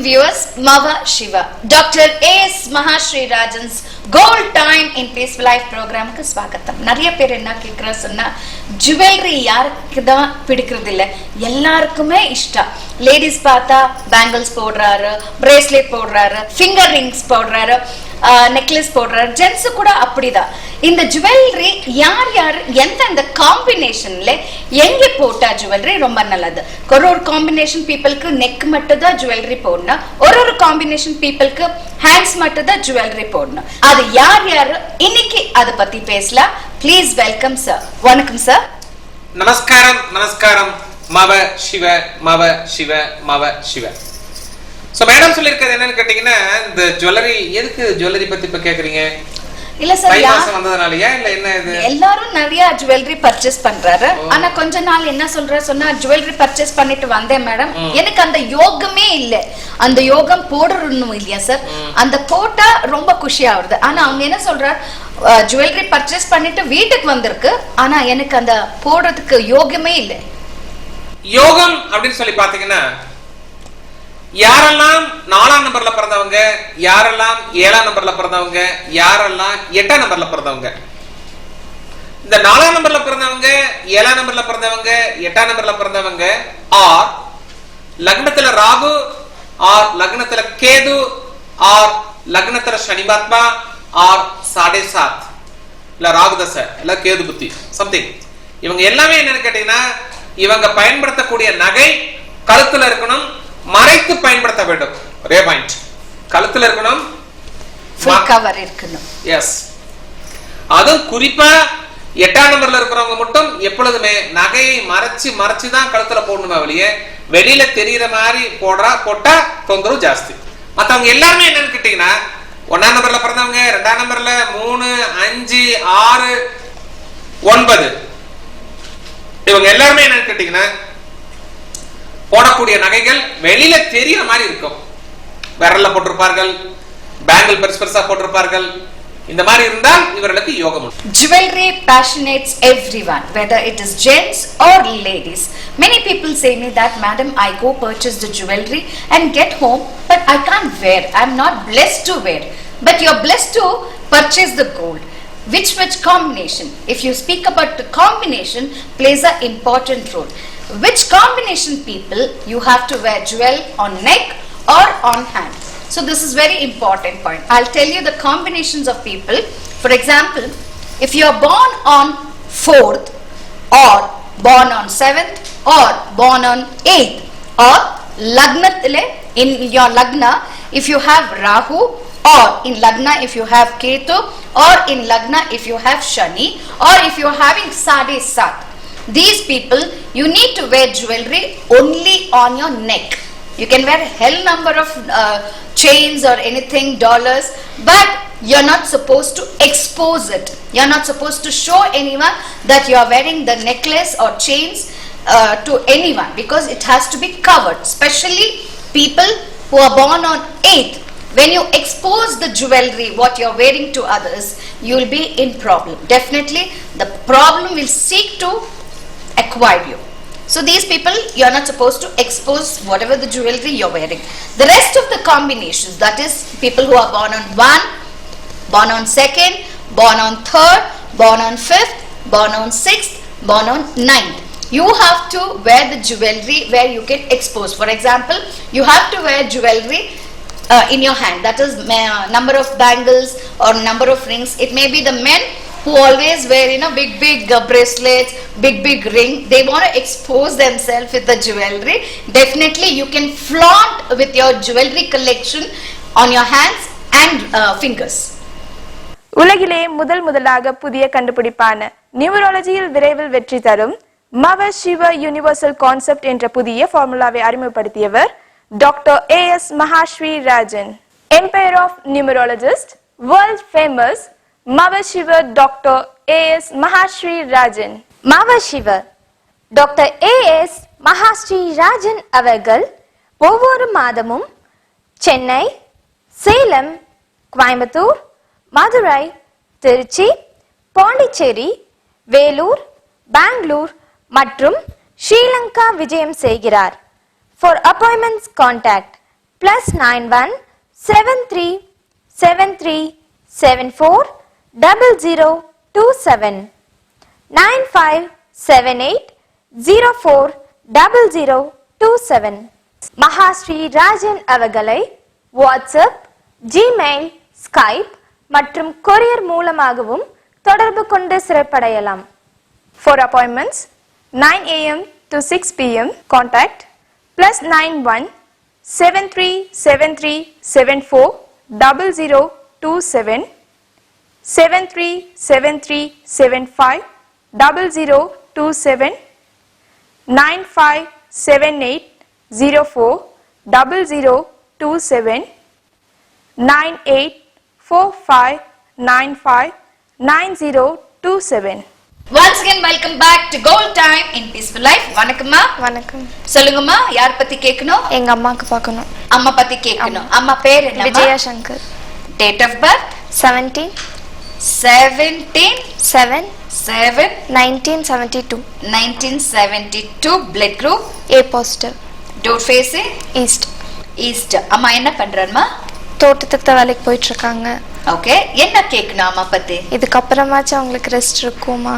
Viewers, Mava Shiva. Dr. A.S. Mahashri Rajan's Gold Time in Peaceful Life program ku swagatham. Nariya per enna kekra sonna jewelry yarukku da pidikradilla ellarkume ishta. Ladies paatha bangles podraru, bracelet podraru, finger rings podraru, necklace போடுறாரு. Gents கூட அப்படிதான். இந்த jewellery யார் யார் எந்த காம்பினேஷன்ல எங்க போட்டா ஜுவல்லரி ரொம்ப நல்லது. ஒரு காம்பினேஷன் பீப்புளுக்கு நெக் மட்டும் தான் ஜுவல்லரி போடணும், ஒரு காம்பினேஷன் பீப்புளுக்கு ஹேண்ட்ஸ் மட்டும் தான் ஜுவல்லரி போடணும். அது யார் யார் இன்னைக்கு அதை பத்தி பேசலாம். Please welcome sir. வணக்கம் சார். நமஸ்காரம். நமஸ்காரம். மவ சிவ மவ சிவ மவ சிவ. சோ மேடம் சொல்லிருக்கிறது என்னன்னு கேட்டீங்கன்னா, இந்த ஜுவல்லரி எதுக்கு ஜுவல்லரி பத்தி இப்ப கேக்குறீங்க? இல்ல சார், யார் வந்ததனாலயா இல்ல என்ன இது? எல்லாரும் நிறைய ஜுவல்லரி பர்ச்சேஸ் பண்றாரு. ஆனா கொஞ்ச நாள் என்ன சொன்னா ஜுவல்லரி பர்ச்சேஸ் பண்ணிட்டு வந்தேன் மேடம், எனக்கு அந்த யோகமே இல்ல. அந்த யோகம் போடணும் இல்லையா சார், அந்த போட்டா ரொம்ப குஷி ஆகுது. ஆனா அவங்க என்ன சொல்றாரு, ஜுவல்லரி பர்ச்சேஸ் பண்ணிட்டு வீட்டுக்கு வந்திருக்கு, ஆனா எனக்கு அந்த போடுறதுக்கு யோகமே இல்ல. யோகம் அப்படின்னு சொல்லி பாத்தீங்கன்னா, யாரெல்லாம் 4ஆம் நம்பர்ல பிறந்தவங்க, யாரெல்லாம் 7ஆம் நம்பர்ல பிறந்தவங்க, யாரெல்லாம் 8ஆம் நம்பர்ல பிறந்தவங்க, இந்த 4ஆம் நம்பர்ல பிறந்தவங்க, 7ஆம் நம்பர்ல பிறந்தவங்க, 8ஆம் நம்பர்ல பிறந்தவங்க, R லக்னத்துல Rahu, R லக்னத்துல Ketu, R லக்னத்துல சனிபாத்மா, R 7.5 இல்ல ராகு தசை இல்ல கேது புத்தி சம்திங். இவங்க எல்லாமே என்னன்னு கேட்டீங்கன்னா, இவங்க பயன்படுத்தக்கூடிய நகை கழுத்துல இருக்கணும், மறைத்து பயன்படுத்த வேண்டும். ஒரே பாயிண்ட், கழுத்துல இருக்கணும், ஃபுல் கவர் இருக்கணும். எஸ். அதுவும் குறிப்பா 8ஆம் நம்பர்ல இருக்கிறவங்க மட்டும் எப்பொழுதுமே நகையை மறைச்சு தான் கழுத்துல போடணுமே வெளியே, வெளியில தெரியுற மாதிரி போட்டா தொந்தரவு ஜாஸ்தி. மத்தவங்க எல்லாருமே என்னன்னு கேட்டீங்கன்னா, 1ஆம் நம்பர்ல பிறந்தவங்க, 2ஆம் நம்பர்ல 3, 5, 6, 9 இவங்க எல்லாருமே என்னன்னு கேட்டீங்கன்னா, போடக்கூடிய நகைகள் வெளியில தெரியற மாதிரி இருக்கும். விரல்ல போட்டிருப்பார்கள், பேங்கிள் பெருசா போட்டிருப்பார்கள். இந்த மாதிரி இருந்தால் இவர்களுக்கு யோகம் உண்டு. Jewelry fascinates everyone, whether it is gents or ladies. Many people say me that, madam, I go purchase the jewelry and get home, but I can't wear. I'm not blessed to wear. But you're blessed to purchase the gold. Which combination? If you speak about the combination, plays an important role. Which combination people you have to wear jewel on neck or on hand? So this is very important point. I'll tell you the combinations of people. For example, if you are born on 4th or born on 7th or born on 8th, or lagnathile in your lagna if you have Rahu, or in lagna if you have Ketu, or in lagna if you have Shani, or if you are having 7.5, these people you need to wear jewelry only on your neck. You can wear a hell number of chains or anything, dollars, but you're not supposed to expose it. You're not supposed to show anyone that you are wearing the necklace or chains to anyone, because it has to be covered. Especially people who are born on 8th, when you expose the jewelry what you're wearing to others, you will be in problem. Definitely the problem will seek to acquire you. So these people, you are not supposed to expose whatever the jewelry you're wearing. The rest of the combinations, that is people who are born on 1, born on 2nd, born on 3rd, born on 5th, born on 6th, born on 9th, You have to wear the jewelry where you get exposed. For example, you have to wear jewelry in your hand. That is number of bangles or number of rings. It may be the men who always wear big bracelets, big ring. They want to expose themselves with the jewelry. Definitely you can flaunt with your jewelry collection on your hands and fingers. உலகிலே முதலாக புதிய கண்டுபிடிப்பான நியூமராலஜியில் விரைவில் வெற்றி தரும் மவ சிவ universal concept என்ற புதிய ஃபார்முலாவை அறிமுகப்படுத்தியவர் doctor AS Mahashri Rajan. Empire of numerologist, world famous மவ சிவ டாக்டர் ஏஎஸ் மகாஸ்ரீ ராஜன். மவ சிவ டாக்டர் ஏஎஸ் மகாஸ்ரீ ராஜன் அவர்கள் ஒவ்வொரு மாதமும் சென்னை, சேலம், கோயம்புத்தூர், மதுரை, திருச்சி, பாண்டிச்சேரி, வேலூர், பெங்களூர் மற்றும் ஸ்ரீலங்கா விஜயம் செய்கிறார். For appointments contact +91 73 73 74 0027 95 78 04 0027. Mahasri Rajan அவர்களை வாட்ஸ்அப், ஜிமெயில், ஸ்கைப் மற்றும் கொரியர் மூலமாகவும் தொடர்பு கொண்டு சிறப்படையலாம். For appointments 9 a.m. to 6 p.m. contact +91 73 73 74 0027 73 73 75 0027 95 78 04 0027 98 45 95 9027. Once again, welcome back to Gold Time in Peaceful Life. வணக்கம்மா. வணக்கம். சொல்லுங்கம்மா, யார் பத்தி கேட்கணும்? எங்க அம்மாக்கு பார்க்கணும். அம்மா பத்தி கேட்கணும். அம்மா பேர் என்ன? Vijaya Shankar. Date of birth 17 7 1972. 1972. Blood group A positive. Door facing East. அம்மா என்ன பண்றாருமா? தோட்டத்துக்கு வேலைக்கு போயிட்டு இருக்காங்க. ஓகே, என்ன கேட்கணும் அம்மா பத்தி? இதுக்கப்புறமாச்சும் அவங்களுக்கு ரெஸ்ட் இருக்குமா?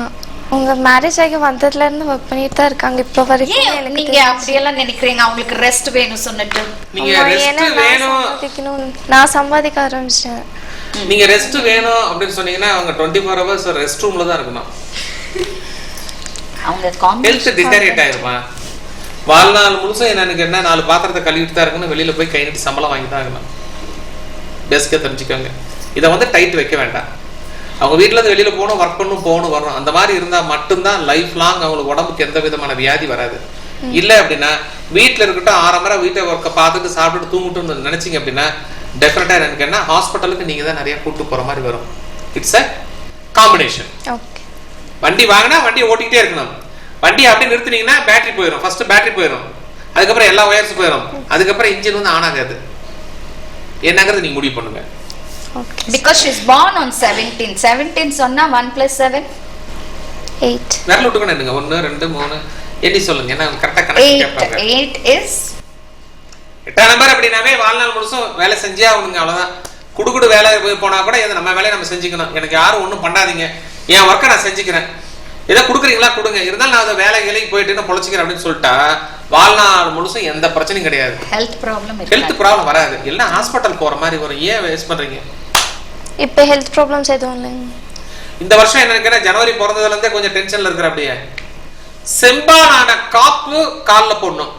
உங்க மேரேஜ் ஆகி வந்ததுல இருந்து ஒர்க் பண்ணிட்டு தான் இருக்காங்க இப்ப வரைக்கும். நீங்க அப்படியெல்லாம் நினைக்கிறீங்க அவங்களுக்கு ரெஸ்ட் வேணும் சொன்னிட்டு? நீங்க ரெஸ்ட் வேணும், நான் சம்பாதிக்க ஆரம்பிச்சேன். நீங்க ரெஸ்ட் வேணும் அப்படின்னு சொன்னீங்கன்னா அவங்க 24 hours ரெஸ்ட் ரூம்ல தான் இருக்கணும். அவங்க ஹெல்த் டிட்டரேட் ஆயிருமா? வாழ்நாள் முழுசும் எனக்கு என்ன 4 பாத்திரத்தை கழுவிட்டு தான் இருக்கணும், வெளியில போய் கை நீட்டி சம்பளம் வாங்கி தான் இருக்கணும். பெஸ்ட்கே தெரிஞ்சுக்கோங்க. இதை டைட் வைக்க வேண்டாம். அவங்க வீட்டுல இருந்து வெளியில போகணும், ஒர்க் பண்ணணும், போகணும், வரணும். அந்த மாதிரி இருந்தா மட்டும்தான் லைஃப் லாங் அவங்களுக்கு உடம்புக்கு எந்த விதமான வியாதி வராது. இல்ல அப்படின்னா வீட்டுல இருக்கட்டும், 6 மணி வீட்டை ஒர்க்கை பார்த்துட்டு சாப்பிட்டுட்டு தூங்கிட்டு நினைச்சீங்க அப்படின்னா டெஃபினட்டா எனக்கு என்ன ஹாஸ்பிட்டலுக்கு நீங்க தான் நிறைய கூட்டு போற மாதிரி வரும். It's a combination. வண்டி வாங்கினா வண்டியை ஓட்டிக்கிட்டே இருக்கணும். வண்டி அப்படி நிறுத்தினீங்கன்னா பேட்டரி போயிடும். ஃபர்ஸ்ட் பேட்டரி போயிடும், அதுக்கப்புறம் எல்லா ஒயர்ஸ் போயிடும், அதுக்கப்புறம் இன்ஜின் ஆன் ஆகாது. என்னங்கிறது நீங்க முடிவு பண்ணுங்க. Because she is born on 17. 17 சொன்னா 1 + 7 8. விரல் விட்டுக்கணும். என்னங்க 1 2 3 எண்ணி சொல்லுங்க. என்ன கரெக்டா கணக்கு கேட்பாங்க. 8 is 8ஆம் நம்பர் அப்படினாவே வாழ்நாள் முழுசும் வேலை செஞ்சே ஆகணுங்க. அவ்வளவுதான். குடுகுடு வேலை போனா கூட இது நம்ம வேலையை நம்ம செஞ்சுக்கணும். எனக்கு யாரும் ஒன்றும் பண்ணாதீங்க, என் ஒர்க்கை நான் செஞ்சுக்கிறேன், ஏதோ கொடுக்குறீங்களா கொடுங்க, இருந்தாலும் நான் அதை வேலைக்கு போயிட்டு பொழைச்சிக்கிறேன் அப்படின்னு சொல்லிட்டா வாழ்நாள் முழுசும் எந்த பிரச்சனையும் கிடையாது. ஹெல்த் ப்ராப்ளம் வராது. எல்லாம் ஹாஸ்பிட்டல் போற மாதிரி வரும். ஏன் வேஸ்ட் பண்றீங்க? இப்போ ஹெல்த் ப்ராப்ளம்ஸ் எதுவும் இல்லைங்க. இந்த வருஷம் என்ன ஜனவரி பிறந்ததுல இருந்தே கொஞ்சம் டென்ஷன்ல இருக்கிற. அப்படியே செம்பாலான காப்பு கால்ல போடணும்.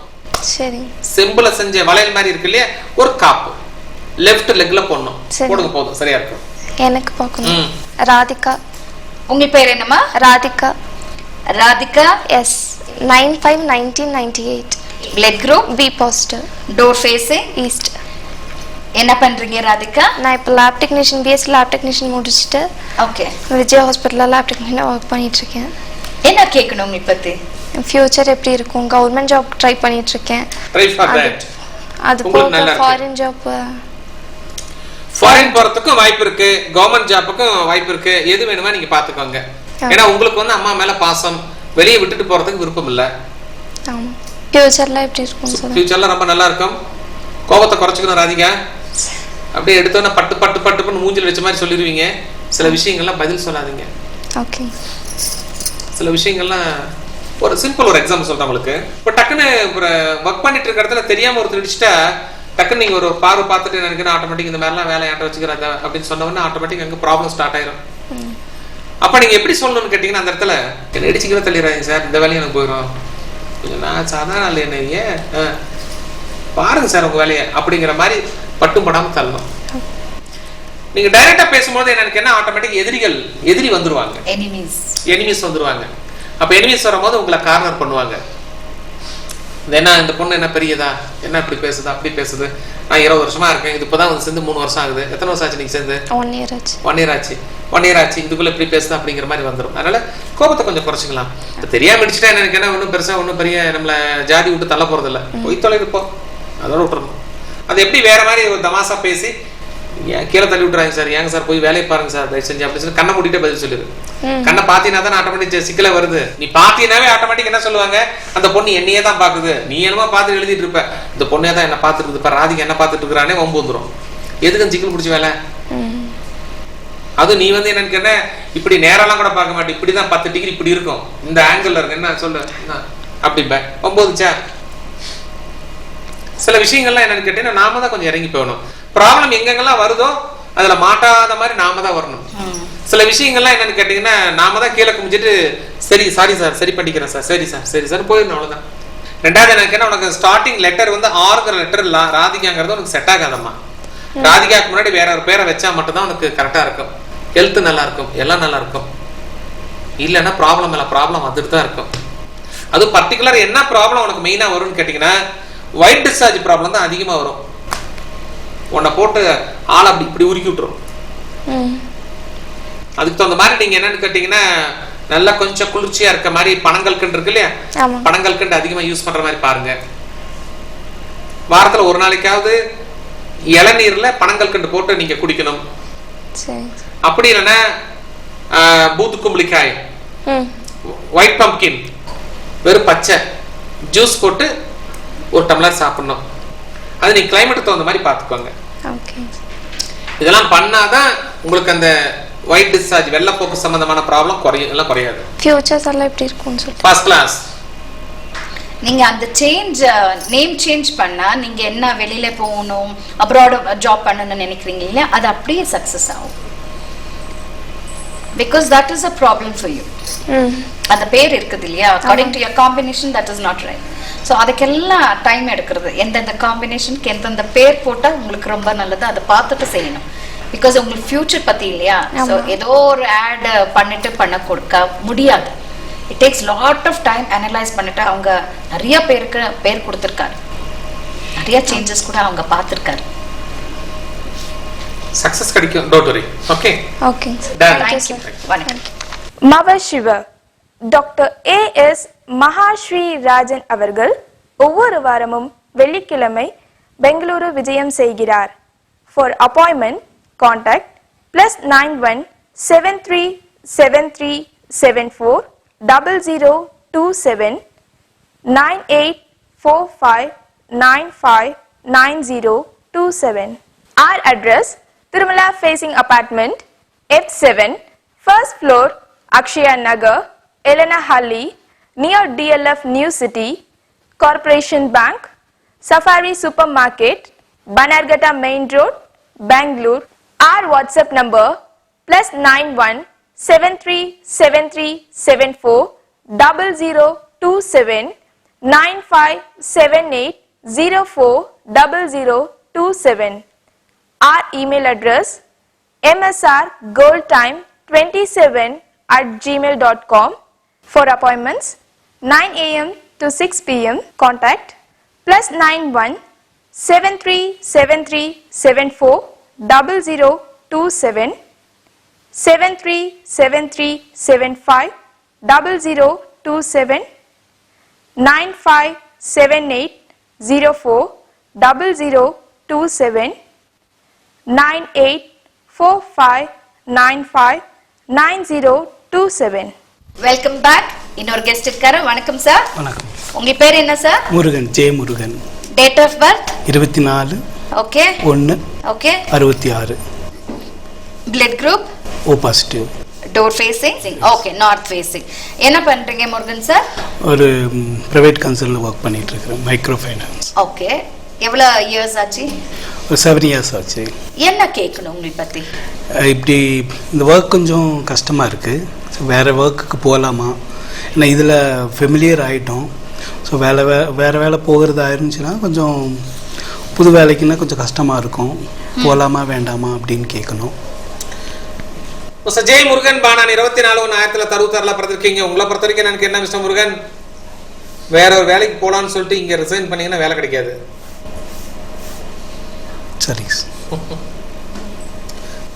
சரி. செம்புல செஞ்ச வளையல் மாதிரி இருக்கு இல்லையா, ஒரு காப்பு லெஃப்ட் லெக்ல போடணும். போடுங்க, போதும், சரியா இருக்கும். எனக்கு பார்க்கணும். ராதிகா. உங்க பேர் என்னம்மா? Radhika. S. 9/5/1998. Blood group B positive. Door facing East. என்ன பண்றீங்க ராதிகா? நான் இப்போ lab technician, BSc lab technician முடிச்சிட்டு ஓகே விஜய் ஹாஸ்பிட்டல்ல லேப் டெக்னீஷியனா ஒர்க் பண்ணிட்டு இருக்கேன். என்ன கேட்கணும் உங்க பத்தி? ஃபியூச்சர் எப்படி இருக்கும்? கவர்மெண்ட் ஜாப் ட்ரை பண்ணிட்டு இருக்கேன். Try for that. அது போக ஃபாரின் ஜாப். ஃபாரின் போறதுக்கும் வாய்ப்பு இருக்கு, கவர்மெண்ட் ஜாப்புக்கும் வாய்ப்பு இருக்கு. எது வேணுமா நீங்க பாத்துக்கோங்க. ஏன்னா உங்களுக்கு அம்மா மேல பாசம், வெளியே விட்டுட்டு போறதுக்கு விருப்பம் இல்ல. ஆமா. ஃபியூச்சர்ல எப்படி இருக்கும் சார்? ஃபியூச்சர்ல ரொம்ப நல்லா இருக்கும். கோபத்தை குறைச்சுக்கணும் ராதிகா. அப்படியே எடுத்தோன்னா பட்டு பட்டு பட்டுன்னு மூஞ்சில் வச்ச மாதிரி சொல்லிடுவீங்க. சில விஷயங்கள்லாம் பதில் சொல்லாதீங்க. ஓகே. சில விஷயங்கள்லாம் ஒரு சிம்பிள் ஒரு எக்ஸாம்பிள் சொல்றேன் உங்களுக்கு. இப்போ டக்குன்னு ஒர்க் பண்ணிட்டு இருக்க இடத்துல தெரியாம ஒருத்தர் இடிச்சிட்டா டக்குன்னு நீங்க ஒரு பார்வை பார்த்துட்டு எனக்கு ஆட்டோமேட்டிக் இந்த மாதிரிலாம் வேலை ஏன்ட்ட வச்சுக்கிறாங்க அப்படின்னு சொன்னவொன்னே ஆட்டோமேட்டிக் அங்கே ப்ராப்ளம் ஸ்டார்ட் ஆயிரும். அப்ப நீங்க எப்படி சொல்லணும்னு கேட்டீங்கன்னா, அந்த இடத்துல என்ன இடிச்சுக்கிற தள்ளிடுறாங்க சார், இந்த வேலையை எனக்கு போயிடும், நான் சாதாரண இல்லை என்ன பாருங்க சார் உங்க வேலையை அப்படிங்கிற மாதிரி பட்டும் படாம தள்ளணும். நீங்க டைரக்டா பேசும்போது எனக்கு என்ன ஆட்டோமேட்டிக் எதிரி வந்துருவாங்க, எனிமீஸ் வந்துருவாங்க. அப்ப எனிமீஸ் வரும்போது உங்களை கார்னர் பண்ணுவாங்க. என்ன இந்த பொண்ணு என்ன பெரியதா, என்ன இப்படி பேசுதா அப்படி பேசுது, நான் 20 வருஷமா இருக்கேன், இது இப்பதான் வந்து சேர்ந்து 3 வருஷம் ஆகுது, எத்தனை வருஷம் ஆச்சு நீங்க சேர்ந்து? 1 இயர் ஆச்சு, இதுக்குள்ள இப்படி பேசுதா அப்படிங்கிற மாதிரி வந்துடும். அதனால கோபத்தை கொஞ்சம் குறைச்சிக்கலாம். தெரியாம இடிச்சுட்டா எனக்கு என்ன ஒன்றும் பெருசா ஒன்றும் பெரிய நம்மள ஜாதி விட்டு தள்ள போறது இல்லை, போய் தொலைப்போம், அதோட விட்டுறணும். அது எப்படி வேற மாதிரி ஒரு தமாசா பேசி கீழே தள்ளி விட்டுறாங்க சார், ஏங்க சார் போய் வேலையை பாருங்க சார் தயவு செஞ்சு அப்படின்னு சொல்லி கண்ணை மூடிட்டே பதில் சொல்லிடு. கண்ணை பாத்தீங்கன்னா தான் ஆட்டோமேட்டிக் சிக்கல வருது. நீ பாத்தீங்கன்னாவே ஆட்டோமேட்டிக் என்ன சொல்லுவாங்க, அந்த பொண்ணு என்னையே தான் பாக்குது, நீ என்னமா பார்த்து எழுதிட்டு இருப்ப, இந்த பொண்ணே தான் என்ன பார்த்துட்டு இருக்கு, இப்ப ராதிகா என்ன பார்த்துட்டு இருக்கிறானே வம்பு வந்துடும். எதுக்கு சிக்கல் பிடிச்ச வேலை? அது நீ வந்து எனக்கு என்ன இப்படி நேரெல்லாம் கூட பார்க்க மாட்டேன், இப்படிதான் 10 டிகிரி இப்படி இருக்கும், இந்த ஆங்கிள் இருக்கு, என்ன சொல்லு அப்படின்ப ஒம்போதுச்சா. சில விஷயங்கள்லாம் என்னன்னு கேட்டீங்கன்னா நாம தான் கொஞ்சம் இறங்கி போகணும். ப்ராப்ளம் எங்கெங்கெல்லாம் வருதோ அதுல மாட்டாத மாதிரி நாம தான் வரணும். சில விஷயங்கள்லாம் என்னன்னு கேட்டீங்கன்னா நாம தான் கீழே குமிஞ்சிட்டு சரி சாரி சார், சரி பண்ணிக்கிறேன் சார், சரி சார் சரி சார் போயிடணும், அவ்வளவுதான். ரெண்டாவது எனக்கு என்ன, உனக்கு ஸ்டார்டிங் லெட்டர் வந்து ஆறுங்கிற லெட்டர் இல்ல ராதிகாங்கிறது உனக்கு செட் ஆகாதம்மா. ராதிகாக்கு முன்னாடி வேற ஒரு பேரை வச்சா மட்டும்தான் உனக்கு கரெக்டா இருக்கும், ஹெல்த் நல்லா இருக்கும், எல்லாம் நல்லா இருக்கும். இல்லைன்னா ப்ராப்ளம் இல்லை, ப்ராப்ளம் வந்துட்டு தான் இருக்கும். அது பர்டிகுலர் என்ன ப்ராப்ளம் உனக்கு மெயினா வரும்னு கேட்டீங்கன்னா ஒயிட் டிஸ்சார்ஜ் ப்ராப்ளம் தான் அதிகமா வரும். உன்னை போட்டு ஆளை அப்படி இப்படி உருக்கி விட்டுரும். அதுக்கு தகுந்த மாதிரி நீங்க என்னன்னு கேட்டீங்கன்னா நல்லா கொஞ்சம் குளிர்ச்சியா இருக்க மாதிரி பனங்கல்கண்டு இருக்கு இல்லையா, பனங்கல்கண்டு அதிகமா யூஸ் பண்ற மாதிரி பாருங்க. வாரத்துல ஒரு நாளைக்காவது இளநீர்ல பனங்கல்கண்டு போட்டு நீங்க குடிக்கணும். அப்படி இல்லைன்னா பூத்து கும்பளிக்காய், ஒயிட் பம்ப்கின் வெறும் பச்சை ஜூஸ் போட்டு ஒரு டம்ளர் சாப்பிடணும். அது நீ கிளைமேட் தகுந்த மாதிரி பாத்துக்கோங்க. இதெல்லாம் பண்ணாதான் உங்களுக்கு அந்த ஒயிட் டிஸ்சார்ஜ் வெள்ளப்போக்கு சம்பந்தமான ப்ராப்ளம் குறையாது. ஃபியூச்சர்ஸ் எல்லாம் எப்படி இருக்கும்னு சொல்லி ஃபர்ஸ்ட் கிளாஸ். நீங்க அந்த நேம் சேஞ்ச் பண்ணா நீங்க என்ன வெளியில போகணும், அப்ராட் ஜாப் பண்ணணும்னு நினைக்கிறீங்க இல்லையா, அது அப்படியே சக்சஸ் ஆகும். because that is a problem for you. அந்த பேர் இருக்குது இல்லையா, according to your combination that is not right. so அதுக்கெல்லாம் டைம் எடுக்கிறது, எந்தெந்த காம்பினேஷனுக்கு எந்தெந்த பேர் போட்டா உங்களுக்கு ரொம்ப நல்லது அதை பார்த்துட்டு செய்யணும். பிகாஸ் உங்களுக்கு ஃபியூச்சர் பத்தி இல்லையா, ஸோ ஏதோ ஒரு ஆட் பண்ணிட்டு பண்ண கொடுக்க முடியாது. It takes lot of time analyse பண்ணிட்டு அவங்க நிறைய பேருக்கு பேர் கொடுத்துருக்காரு, நிறைய சேஞ்சஸ் கூட அவங்க பார்த்துருக்காரு. சக்சஸ் கிடைக்கும், don't worry. Okay okay thank you. வணக்கம். மவ சிவ டாக்டர் ஏஎஸ் மகாஸ்ரீ ராஜன் அவர்கள் ஒவ்வொரு வாரமும் வெள்ளிக்கிழமை பெங்களூரு விஜயம் செய்கிறார். For appointment contact +91 737374 0027 9845959027. Our address Tirumala Facing Apartment F7 first floor Akshaya Nagar, Elena Halli near DLF New City, Corporation Bank, Safari Supermarket, Banargata Main Road, Bangalore. Our WhatsApp number +91 737374 0027 9578040027. Our email address msrgoldtime27@gmail.com. For appointments 9 a.m. to 6 p.m. contact +91 737374 0027 737375 0027 9578040027 9845959027. Welcome back. இன்னொரு guest இருக்காரு. வணக்கம் sir. வணக்கம். உங்க பேர் என்ன sir? Murugan, J Murugan. Date of birth 24 okay 1 okay 66. Blood group O positive. Door facing. Okay, north facing. என்ன பண்றீங்க Murugan sir? ஒரு ப்ரைவேட் கன்சர்னில் ஒர்க் பண்ணிட்டு இருக்கிறேன், மைக்ரோ ஃபைனான்ஸ். ஓகே, எவ்வளோ இயர்ஸ் ஆச்சு? ஒரு 7 years ஆச்சு. என்ன கேட்கணும் உங்களை பற்றி? இப்படி இந்த ஒர்க் கொஞ்சம் கஷ்டமாக இருக்குது. ஸோ வேறு ஒர்க்குக்கு போகலாமா, ஏன்னா இதில் ஃபெமிலியர் ஆகிட்டோம். ஸோ வேறு வேலை போகிறதா இருந்துச்சுன்னா கொஞ்சம் புது வேலைக்குன்னா கொஞ்சம் கஷ்டமாக இருக்கும். போகலாமா வேண்டாமா அப்படின்னு கேட்கணும். ஜெய் முருகன் பானான் 24/1/1966 பிறந்திருக்கீங்க. உங்களை பொறுத்த வரைக்கும் எனக்கு என்ன மிஸ்டர் முருகன், வேற ஒரு வேலைக்கு போகலான்னு சொல்லிட்டு இங்கே ரிசைன் பண்ணீங்கன்னா வேலை கிடைக்காது. சரி,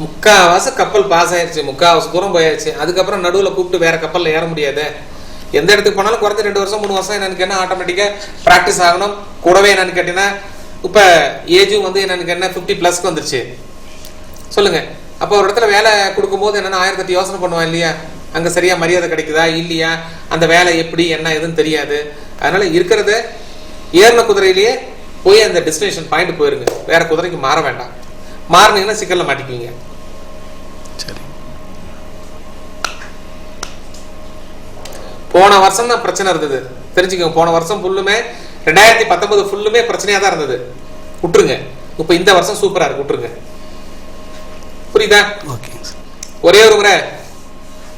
முக்காவாசி கப்பல் பாஸ் ஆயிடுச்சு, முக்காவாசி தூரம் போயாச்சு. அதுக்கப்புறம் நடுவில் கூப்பிட்டு வேற கப்பலில் ஏற முடியாது. எந்த இடத்துக்கு போனாலும் குறைஞ்ச 2 வருஷம் 3 வருஷம் எனக்கு என்ன ஆட்டோமேட்டிக்காக ப்ராக்டிஸ் ஆகணும். கூடவே என்னன்னு கேட்டீங்கன்னா இப்போ ஏஜும் வந்து எனக்கு என்ன 50+ வந்துருச்சு. சொல்லுங்க, அப்போ ஒரு இடத்துல வேலை கொடுக்கும்போது என்னன்னா 1008 யோசனை பண்ணுவான் இல்லையா? அங்கே சரியா மரியாதை கிடைக்குதா இல்லையா, அந்த வேலை எப்படி என்ன எதுன்னு தெரியாது. அதனால இருக்கிறத ஏறின குதிரையிலேயே போய் அந்த டெஸ்டினேஷன் பாயிண்ட் போயிருங்க. வேற குதிரைக்கு மாற வேண்டாம். மாறினீங்கன்னா சிக்கல்ல மாட்டிக்குவீங்க. சரி, போன வருஷம் தான் பிரச்சனை இருந்தது, தெரிஞ்சுக்கோங்க. போன வருஷம் ஃபுல்லுமே 2019 ஃபுல்லுமே பிரச்சனையா தான் இருந்தது. விட்டுருங்க. இப்ப இந்த வருஷம் சூப்பரா இருக்கு, விட்டுருங்க. புரியுதா? ஓகே. ஒரே ஒரு முறை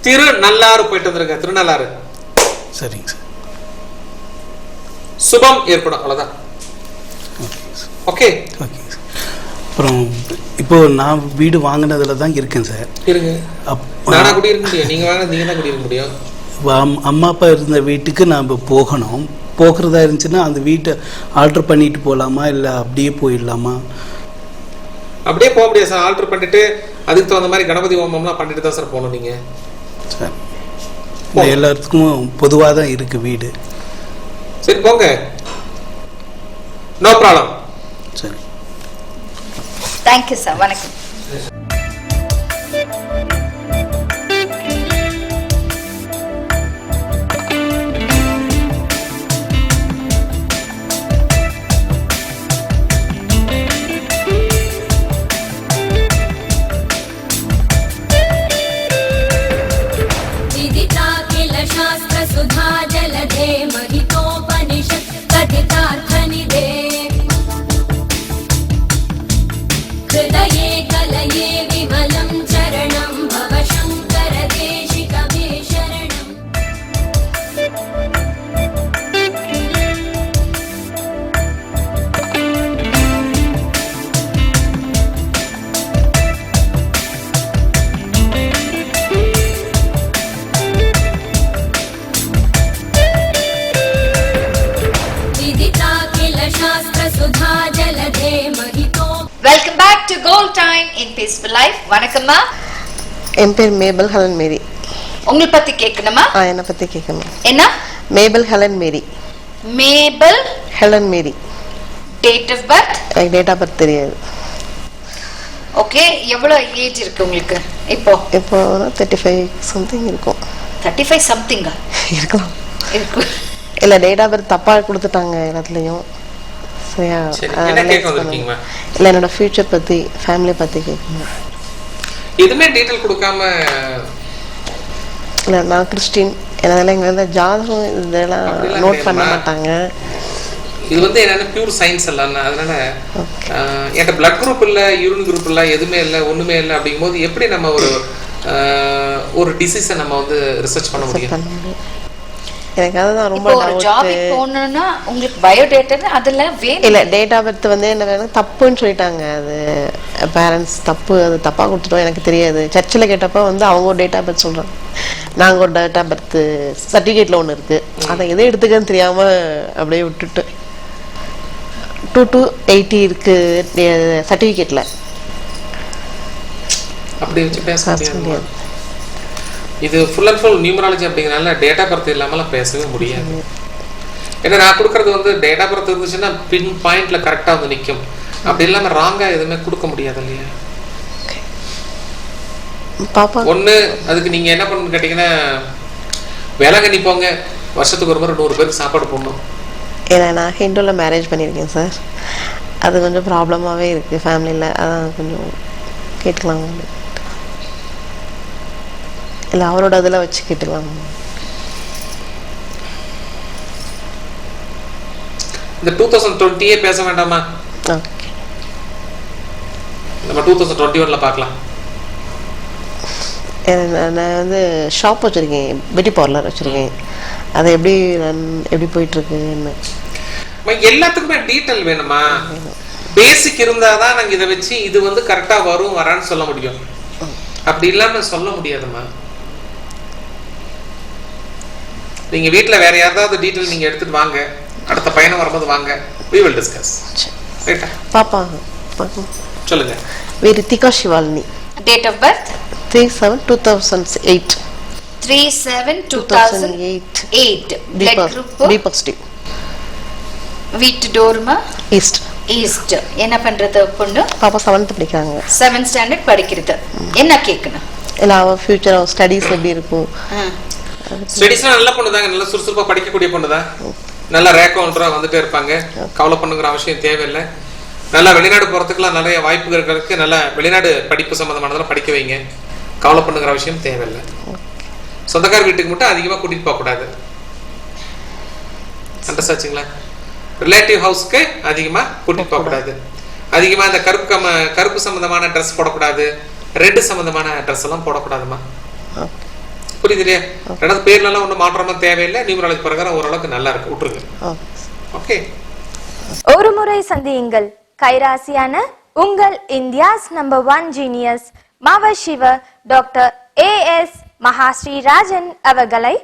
திருநள்ளாறு போயிட்டு வந்துருங்க. திருநள்ளாறு சரிங்க சார். சுபம் ஏற்படும், அவ்வளவுதான். Okay okay sir. அப்புறம் இப்போ நான் வீடு வாங்கினதுல தான் இருக்கேன் சார். இருங்க, நானா குடியிருக்க முடியும்? நீங்க வாங்க, நீங்க தான் குடியிருக்க முடியும். அம்மா அப்பா இருந்த வீட்டுக்கு நான் இப்போ போகணும். போகிறதா இருந்துச்சுன்னா அந்த வீட்டை ஆல்டர் பண்ணிட்டு போகலாமா இல்லை அப்படியே போயிடலாமா? அப்படியே போக முடியாது சார். ஆல்டர் பண்ணிட்டு அதுக்கு தகுந்த மாதிரி கணபதி ஹோமம்லாம் பண்ணிட்டு தான் சார் போகணும் நீங்க. சார் எல்லாத்துக்கும் பொதுவாக தான் இருக்கு வீடு. சரி போங்க, நோ ப்ராப்ளம். சரி, தேங்க்யூ சார். வணக்கம். Welcome back to Gold Time in Peaceful Life. வணக்கம்மா. என் பேர் மேபல் ஹெலன் மேரி. உங்களை பத்தி கேட்கணுமா? என்னை பத்தி கேட்கணும். என்ன? Mabel Helen Mary. Mabel Helen Mary. Date of birth? எனக்கு டேட் ஆஃப் பர்த் தெரியாது. ஓகே, எவ்வளவு ஏஜ் இருக்கு உங்களுக்கு இப்போ? இப்போ 35 சம்திங் இருக்கும். 35 சம்திங்கா இருக்கலாம். இருக்கு. இல்ல டேட் ஆஃப் பர்த் தப்பா கொடுத்துட்டாங்க எல்லாத்துலயும். சரியா? என்ன கேட்க வந்திருக்கீங்க? இல்ல என்னோட ஃபியூச்சர் பத்தி, ஃபேமிலி பத்தி கேட்கணும். எதுவுமே டீடைல் கொடுக்காம. இல்ல நான் கிறிஸ்டின், அதனால எங்க வந்து ஜாதகம் இதெல்லாம் நோட் பண்ண மாட்டாங்க. இது வந்து என்னன்னா பியூர் சயின்ஸ் எல்லாம். அதனால என்கிட்ட பிளட் குரூப் இல்ல, யூரின் குரூப் இல்ல, எதுவுமே இல்லை, ஒண்ணுமே இல்லை. அப்படிங்கும்போது எப்படி நம்ம ஒரு டிசீஸை நம்ம வந்து ரிசர்ச் பண்ண முடியும்? எனக்கு அதுதான் ரொம்ப ஒரு ஜாபுக்கு போகணும்னா உங்களுக்கு பயோடேட்டா அதுல வேணும். இல்ல டேட் ஆஃப் பர்த் வந்து என்ன வேணும் தப்புன்னு சொல்லிட்டாங்க. அது பேரண்ட்ஸ் தப்பு, அது தப்பா கொடுத்துட்டோம். எனக்கு தெரியாது. சர்ச்சில் கேட்டப்ப வந்து அவங்க ஒரு டேட் ஆஃப் பர்த் சொல்றாங்க, நாங்க ஒரு டேட் ஆஃப் பர்த் சர்டிஃபிகேட்ல ஒன்று இருக்கு, அதை எதை எடுத்துக்கன்னு தெரியாம அப்படியே விட்டுட்டு 2/80 இருக்கு சர்டிஃபிகேட்ல. அப்படி வச்சு பேச முடியாது. இது ஃபுல் அண்ட் ஃபுல் நியூமராலஜி அப்படிங்கிறனால டேட் ஆஃப் பர்த் இல்லாமலாம் பேசவே முடியாது. ஏன்னா நான் கொடுக்கறது வந்து டேட் ஆஃப் பர்த் இருந்துச்சுன்னா பின் பாயிண்ட்ல கரெக்டாக வந்து நிற்கும். அப்படி இல்லாமல் ராங்காக எதுவுமே கொடுக்க முடியாது இல்லையா? ஒன்று அதுக்கு நீங்கள் என்ன பண்ணணும்னு கேட்டிங்கன்னா வேளாங்கண்ணி போங்க, வருஷத்துக்கு ஒரு முறை 100 பேருக்கு சாப்பாடு போடணும். ஏன்னா நான் ஹிந்துவில் மேரேஜ் பண்ணியிருக்கேன் சார். அது கொஞ்சம் ப்ராப்ளமாகவே இருக்குது ஃபேமிலியில். அதான் கொஞ்சம் கேட்கலாம். இல்லை அவரோட இதில் வச்சு கேட்டுக்கலாம். இந்த 2020 பேச வேண்டாமா? ஓகே, நம்ம 2021ல பார்க்கலாம். நான் வந்து ஷாப் வச்சுருக்கேன், பியூட்டி பார்லர் வச்சுருக்கேன். அது எப்படி போயிட்டுருக்குன்னு எல்லாத்துக்குமே டீட்டெயில் வேணுமா? பேசிக் இருந்தாதான் நாங்கள் இதை வச்சு இது வந்து கரெக்டாக வரான்னு சொல்ல முடியும். அப்படி இல்லாம சொல்ல முடியாதுமா. நீங்க வீட்டில் வேற யாராவது டீட்டெயில் நீங்க எடுத்துட்டு வாங்க, அடுத்த பயணம் வரும்போது வாங்க, we will discuss. ரைட்டா? பாப்பா சொல்லுங்க. Rithika Sivalini. Date of birth 3/7/2008. 3/7/2008. Blood group B positive. வீட்டு டோர்மா ஈஸ்ட். ஈஸ்ட். என்ன பண்றது பொண்ணு? பாப்பா 7th படிக்கிறாங்க. 7th ஸ்டாண்டர்ட் படிக்கிறது. என்ன கேட்கணும்? இல்ல அவ ஃபியூச்சர் அவ ஸ்டடீஸ் எப்படி இருக்கும்? ஸ்டடீஸ்லாம் நல்ல பொண்ணு தாங்க, நல்ல சுறுசுறுப்பா படிக்கக்கூடிய பொண்ணு தான். நல்ல ரேக்கவுண்டரா வந்துட்டே இருப்பாங்க, கவலை பண்ணுங்கிற அவசியம் தேவையில்லை. நல்லா வெளிநாடு போறதுக்குலாம் நிறைய வாய்ப்புகள் இருக்கு. நல்லா வெளிநாடு படிப்பு சம்பந்தமானதெல்லாம் படிக்க வைங்க, கவலை பண்ணுங்கிற அவசியம் தேவையில்லை. சொந்தக்கார வீட்டுக்கு மட்டும் அதிகமா கூட்டிட்டு போக கூடாது. அண்டர்ஸ்டாச்சுங்களா? ரிலேட்டிவ் ஹவுஸ்க்கு அதிகமா கூட்டிட்டு போக கூடாது. அதிகமா இந்த கருப்பு சம்பந்தமான ட்ரெஸ் போடக்கூடாது, ரெட் சம்பந்தமான ட்ரெஸ் எல்லாம் போடக்கூடாதுமா. புரியுது இல்லையா? ரெண்டாவது பேர்லாம் ஒன்றும் மாற்றமா தேவையில்லை. நியூமராலஜி பிரகாரம் ஓரளவுக்கு நல்லா இருக்கு, விட்டுருங்க. ஓகே. ஒரு முறை சந்தியுங்கள் கைராசியான உங்கள் இந்தியாஸ் நம்பர் 1 ஜீனியஸ் மவ சிவ டாக்டர் AS மகாஸ்ரீ ராஜன் அவர்களை.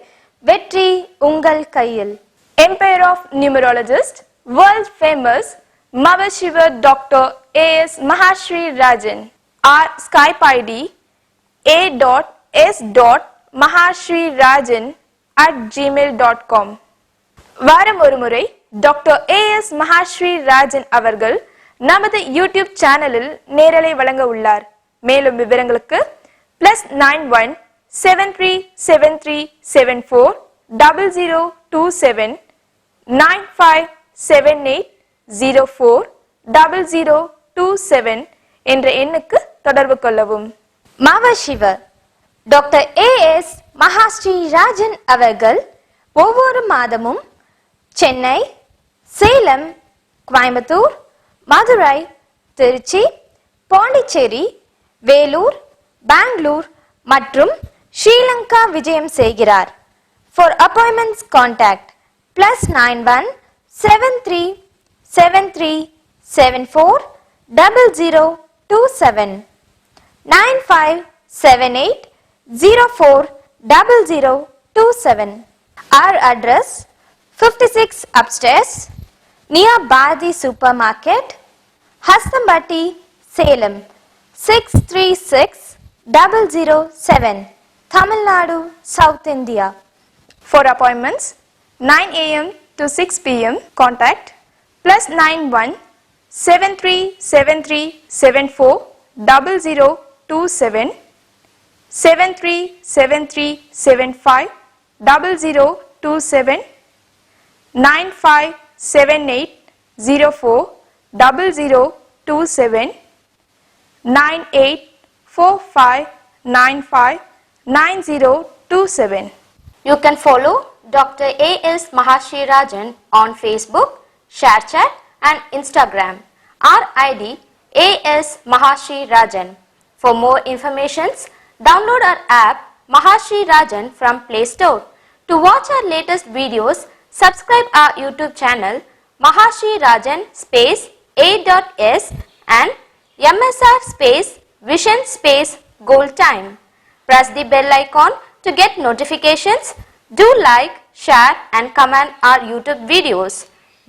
வெற்றி உங்கள் கையில். Empire of numerologist, world famous மவ Siva doctor AS Mahashri Rajan. Our Skype ID a.s.mahashrirajan@gmail.com. வாரம் ஒரு முறை டாக்டர் AS மகாஸ்ரீ ராஜன் அவர்கள் நமது யூடியூப் சேனலில் நேரலை வழங்க உள்ளார். மேலும் விவரங்களுக்கு +91 737374 0027 9578 04 0027 என்ற எண்ணுக்கு தொடர்பு கொள்ளவும். மவ சிவ டாக்டர் AS மகாஸ்ரீ ராஜன் அவர்கள் ஒவ்வொரு மாதமும் சென்னை, சேலம், கோயம்புத்தூர், மதுரை, திருச்சி, பாண்டிச்சேரி, வேலூர், பெங்களூர் மற்றும் ஸ்ரீலங்கா விஜயம் செய்கிறார். For appointments contact +91 737374 0027 9578 04 0027. Our address 56 upstairs near Badi Supermarket, Hastambatti, Salem 636007, Tamil Nadu, South India. For appointments 9 a.m. to 6 p.m. contact +91 737374 0027 737375 0027 9578 04 0027 984595 9027. You can follow Dr. AS Mahashree Rajan on Facebook, ShareChat and Instagram. Our ID AS Mahashree Rajan. For more information, download our app Mahashree Rajan from Play Store. To watch our latest videos, subscribe our YouTube channel Mahashree Rajan space A.S and MSR space Vision space Gold Time. Press the bell icon to get notifications. Do like, share and comment our YouTube videos.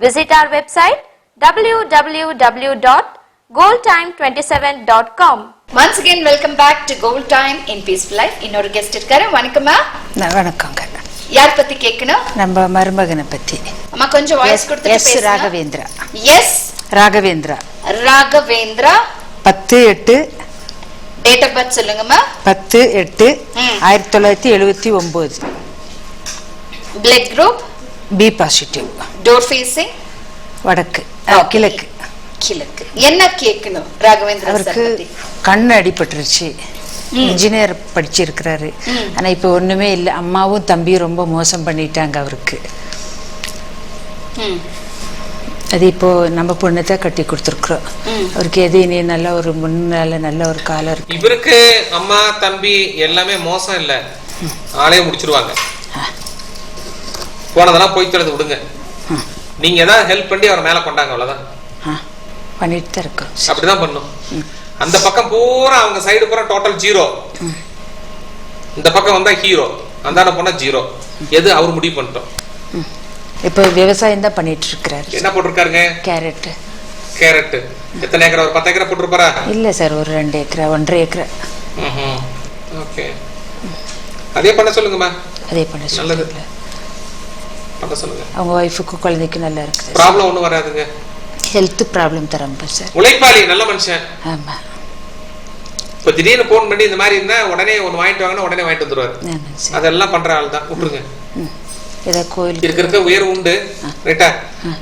Visit our website www.goldtime27.com. Once again, welcome back to Gold Time in Peaceful Life. இன்னொரு guest இருக்காரு. வணக்கம்மா. வணக்கங்க. யார் பத்தி கேட்கணும்? நம்ம மருமகனை பத்தி. அம்மா கொஞ்சம் வாய்ஸ் கொடுத்து பேசுங்க. S Raghavendra. S Raghavendra. Raghavendra. 10/8. Date of birth சொல்லுங்கம்மா. 10/8/1979. Blood group B positive. Door facing வடக்கு, கிழக்கு. கிழக்கு. என்ன கேட்கணும் ராகவேந்திரா? அவருக்கு கண் அடிபட்டுருச்சு. இன்ஜினியர் படிச்சிருக்கிறாரு. ஆனா இப்போ ஒண்ணுமே இல்லை. அம்மாவும் தம்பியும் ரொம்ப மோசம் பண்ணிட்டாங்க அவருக்கு. அது இப்போ நம்ம பொண்ணை கட்டி கொடுத்துருக்குறோம். அவருக்கு எது இனி நல்ல ஒரு முன்னால நல்ல ஒரு காலம் இருக்கு. இவருக்கு அம்மா தம்பி எல்லாமே மோசம் இல்ல, ஆளே முடிச்சிருவாங்க. போனதெல்லாம் போய் தொலைது விடுங்க. நீங்க தான் ஹெல்ப் பண்ணி அவர் மேல கொண்டாங்க, அவ்வளவுதான். பண்ணிட்டு தான் இருக்கோம். அப்படிதான் பண்ணும். அந்த பக்கம் பூரா அவங்க சைடு பூரா டோட்டல் 0. இந்த பக்கம் வந்தா ஹீரோ, அந்தான போனா 0. எது அவர் முடிவு பண்ணிட்டோம். இப்போ விவசாயம் தான் பண்ணிட்டு இருக்கிறாரு. என்ன போட்டிருக்காருங்க? கேரட். கேரட் எத்தனை ஏக்கர்? ஒரு 10 ஏக்கர் போட்டிருப்பாரா? இல்ல சார், ஒரு 2 ஏக்கர் 1.5 ஏக்கர். ஓகே, அதே பண்ண சொல்லுங்கம்மா. அதே பண்ண நல்லது, சொல்லுங்க. பண்ண சொல்லுங்க. அவங்க ஒய்ஃபுக்கு குழந்தைக்கு நல்லா இருக்குது. ப்ராப்ளம் ஒன்றும் வராதுங்க. ஹெல்த் ப்ராப்ளம் தரம்ப சார். உழைப்பாளி, நல்ல மனுஷன். ஆமா. இப்போ திடீர்னு போன் பண்ணி இந்த மாதிரி இருந்தா உடனே ஒன்று வாங்கிட்டு வாங்கன்னா உடனே வாங்கிட்டு வந்துருவாரு. அதெல்லாம் பண்ற ஆள் தான், விட்டுருங்க. ஏதாவது கோயில் இருக்க உயர்வு உண்டு, ரைட்டா?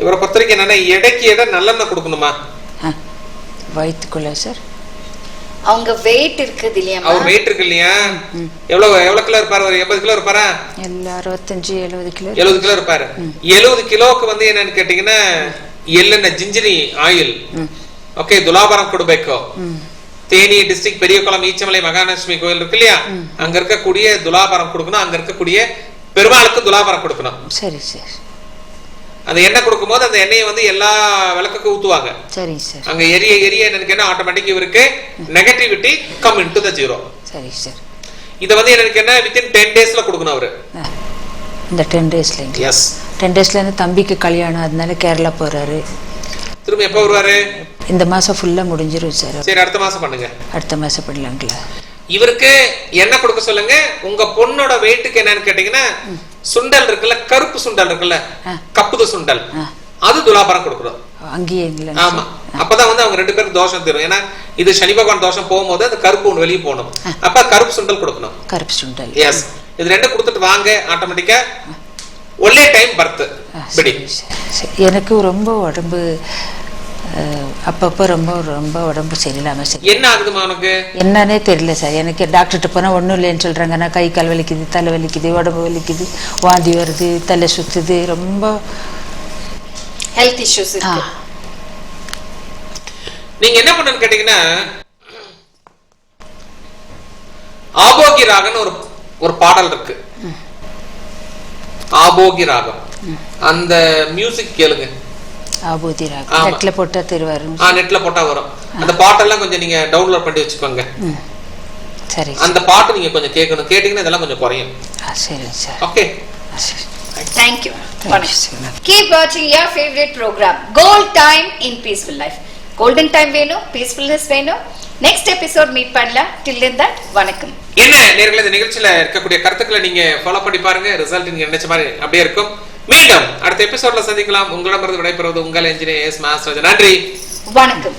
இவரை பொறுத்த வரைக்கும் என்னன்னா எடைக்கு எடை நல்லெண்ணெய் கொடுக்கணுமா? வயிற்றுக்குள்ள சார். அவங்க வெயிட் இருக்குது இல்லையா? அவர் வெயிட் இருக்கு இல்லையா? எவ்வளவு கிலோ இருப்பாரு? ஒரு 80 கிலோ இருப்பாரா? எல்லா 65-70 கிலோ. 70 கிலோ இருப்பாரு. 70 கிலோக்கு வந்து என்னன்னு கேட்டீங்கன்னா எள்ளெண்ணெய், ஜிஞ்சிரி ஆயில், ஓகே, துலாபாரம் கொடுப்பேக்கோ. தேனி டிஸ்ட்ரிக்ட் பெரியகுளம் ஈச்சமலை மகாலட்சுமி கோயில் இருக்கு இல்லையா? அங்க இருக்கக்கூடிய துலாபாரம் கொடுக்கணும். அங்க இருக்கக்கூடிய பெருமாளுக்கு துலாபாரம் கொடுக்கணும். சரி சார். அந்த எண்ணெய் கொடுக்கும்போது அந்த எண்ணெயை வந்து எல்லா விளக்குக்கு ஊத்துவாங்க. சரி சார். அங்க எரிய எரிய எனக்கு ஆட்டோமேட்டிக் இவருக்கு negativity come into the zero. சரி சார். இத வந்து எனக்கு வித்தின் 10 டேஸ்ல கொடுக்கணும் அவரு. இந்த 10 டேஸ்ல. எஸ். 10 டேஸ்ல இருந்து தம்பிக்கு கல்யாணம், அதனால கேரளா போறாரு. திரும்ப எப்ப வருவாரு? இந்த மாசம் ஃபுல்லா முடிஞ்சிரும் சார். சரி, அடுத்த மாசம் பண்ணுங்க. அடுத்த மாசம் பண்ணலாங்களா? இவருக்கு என்ன கொடுக்க சொல்லுங்க. உங்க பொண்ணோட வெயிட்டுக்கு என்னன்னு கேட்டீங்கன்னா சுண்டல் இருக்குல்ல, கருப்பு சுண்டல் இருக்குல்ல, கப்புது சுண்டல், அது துலாபாரம் கொடுக்கணும். அங்கேயே. ஆமா, அப்பதான் வந்து அவங்க 2 பேருக்கு தோஷம் தரும். ஏன்னா இது சனி பகவான் தோஷம் போகும்போது அந்த கருப்பு ஒன்று வெளியே போகணும். அப்ப கருப்பு சுண்டல் கொடுக்கணும். கருப்பு சுண்டல். எஸ். இது 2 கொடுத்துட்டு வாங்க, ஆட்டோமேட்டிக்கா ஒரே டைம் பர்த். எனக்கு ரொம்ப உடம்பு அப்பப்போ ரொம்ப ரொம்ப உடம்பு சரியில்லாம சரி. என்ன ஆகுதுமா உனக்கு? என்னன்னே தெரியல சார். எனக்கு டாக்டர்கிட்ட போனா ஒன்றும் இல்லைன்னு சொல்றாங்க. நான் கை கால் வலிக்குது, தலை வலிக்குது, உடம்பு வலிக்குது, வாந்தி வருது, தலை சுத்துது, ரொம்ப ஹெல்த் இஷ்யூஸ் இருக்கு. நீங்க என்ன பண்ணணும்னு கேட்டீங்கன்னா ஆபோகி ராகம்னு ஒரு பாடல் இருக்கு. ஆபோகி ராகம், அந்த மியூசிக் கேளுங்க. ஆபோதி ராகம் நெட்ல போட்டா தெரியும். நெட்ல போட்டா வரும். அந்த பாட்டெல்லாம் கொஞ்சம் நீங்க டவுன்லோட் பண்ணி வச்சுக்கோங்க. சரி. அந்த பாட்டு நீங்க கொஞ்சம் கேட்கணும். கேட்டீங்கன்னா இதெல்லாம் கொஞ்சம் குறையும். சரி sir. Okay. Thank you. Keep watching your favorite program, Gold Time in Peaceful Life. Golden time வேணும், peacefulness வேணும். Next episode meet பண்ணலாம். Till then, வணக்கம். என்ன நேயர்களே, இந்த நிகழ்ச்சியில இருக்கக்கூடிய கருத்துக்களை நீங்க ஃபாலோ பண்ணி பாருங்க. ரிசல்ட் நீங்க நினைச்ச மாதிரி அப்படியே இருக்கும். மீண்டும் அடுத்த எபிசோட்ல சந்திக்கலாம். உங்களிடமிருந்து விடைபெறுவது உங்கள் என்ஜினியர் எஸ் மாஸ்டர். நன்றி, வணக்கம்.